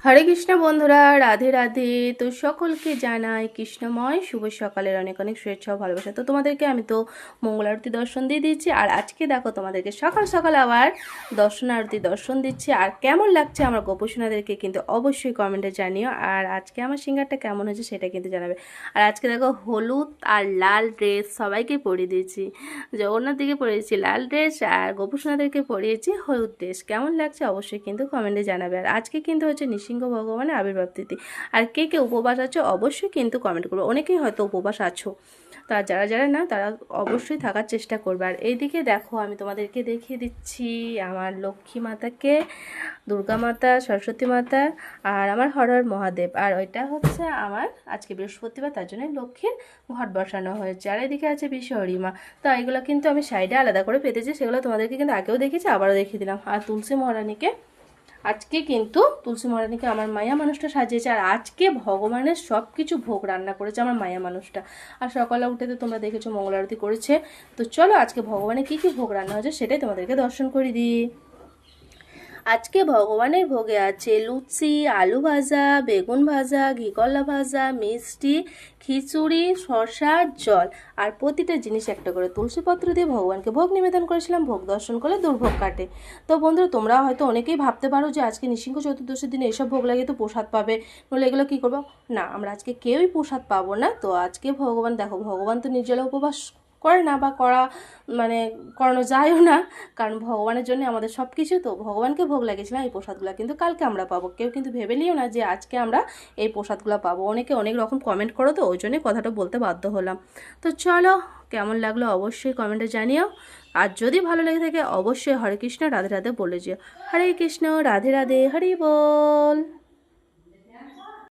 হরে কৃষ্ণ বন্ধুরা, রাধে রাধে। তো সকলকে জানাই কৃষ্ণময় শুভ সকালের অনেক অনেক শুভেচ্ছা ও ভালোবাসা। তো তোমাদেরকে আমি তো মঙ্গল আরতি দর্শন দিয়ে দিচ্ছি, আর আজকে দেখো তোমাদেরকে সকাল সকাল আবার দর্শন আরতি দর্শন দিচ্ছি। আর কেমন লাগছে আমার গোপসোনাদেরকে কিন্তু অবশ্যই কমেন্টে জানিও। আর আজকে আমার সিঙ্গারটা কেমন হয়েছে সেটা কিন্তু জানাবে। আর আজকে দেখো হলুদ আর লাল ড্রেস সবাইকে পরিয়ে দিয়েছি। জগন্নাথ দিকে পরিয়েছি লাল ড্রেস, আর গোপসোনাদেরকে পরিয়েছি হলুদ ড্রেস। কেমন লাগছে অবশ্যই কিন্তু কমেন্টে জানাবে। আর আজকে কিন্তু হচ্ছে নৃসিংহ ভগবানের আবির্ভাব তিথি। আর কে কে উপবাস আছো অবশ্যই কিন্তু কমেন্ট করবে। অনেকেই হয়তো উপবাস আছো, তা যারা যারা না তারা অবশ্যই থাকার চেষ্টা করবে। আর এইদিকে দেখো আমি তোমাদেরকে দেখিয়ে দিচ্ছি আমার লক্ষ্মী মাতাকে, দুর্গা মাতা, সরস্বতী মাতা, আর আমার হর হর মহাদেব। আর ওইটা হচ্ছে আমার আজকে বৃহস্পতিবার, তার জন্য লক্ষ্মীর ঘট বসানো হয়েছে। আর এদিকে আছে বিশ্বহরি মা। তো এগুলো কিন্তু আমি সাইডে আলাদা করে পেতেছি, সেগুলো তোমাদেরকে কিন্তু আগেও দেখেছি, আবারও দেখিয়ে দিলাম। আর তুলসী মহারানীকে আজকে কিন্তু তুলসী মহারানীকে আমার মায়া মানুষটা সাজিয়েছে। আর আজকে ভগবানের সব কিছু ভোগ রান্না করেছে আমার মায়া মানুষটা। আর সকালে উঠে তো তোমরা দেখেছো মঙ্গল আরতি করেছে। তো চলো আজকে ভগবানের কী কী ভোগ রান্না হয়েছে সেটাই তোমাদেরকে দর্শন করে দিই। আজকে ভগবানের ভোগে আছে লুচি, আলু ভাজা, বেগুন ভাজা, ঘিকল্লা ভাজা, মিষ্টি, খিচুড়ি, শসা, জল। আর প্রতিটা জিনিস একটা করে তুলসীপত্র দিয়ে ভগবানকে ভোগ নিবেদন করেছিলাম। ভোগ দর্শন করলে দুর্ভোগ কাটে। তো বন্ধুরা, তোমরা হয়তো অনেকেই ভাবতে পারো যে আজকে নৃসিংহ চতুর্দশীর দিনে এসব ভোগ লাগিয়ে তো প্রসাদ পাবে, নইলে এগুলো কী করবো। না, আমরা আজকে কেউই প্রসাদ পাবো না। তো আজকে ভগবান দেখো, ভগবান তো নির্জলা উপবাস করে না, বা করানো যায়ও না, কারণ ভগবানের জন্য আমাদের সব কিছু। তো ভগবানকে ভোগ লাগিয়েছিলাম এই প্রসাদগুলো, কিন্তু কালকে আমরা পাবো। কেউ কিন্তু ভেবে নিও না যে আজকে আমরা এই প্রসাদগুলো পাবো। অনেকে অনেক রকম কমেন্ট করো, তো ওই জন্যই কথাটা বলতে বাধ্য হলাম। তো চলো, কেমন লাগলো অবশ্যই কমেন্টে জানিও। আর যদি ভালো লেগে থাকে অবশ্যই হরে কৃষ্ণ রাধে রাধে বলে যেও। হরে কৃষ্ণ রাধে রাধে, হরি বল।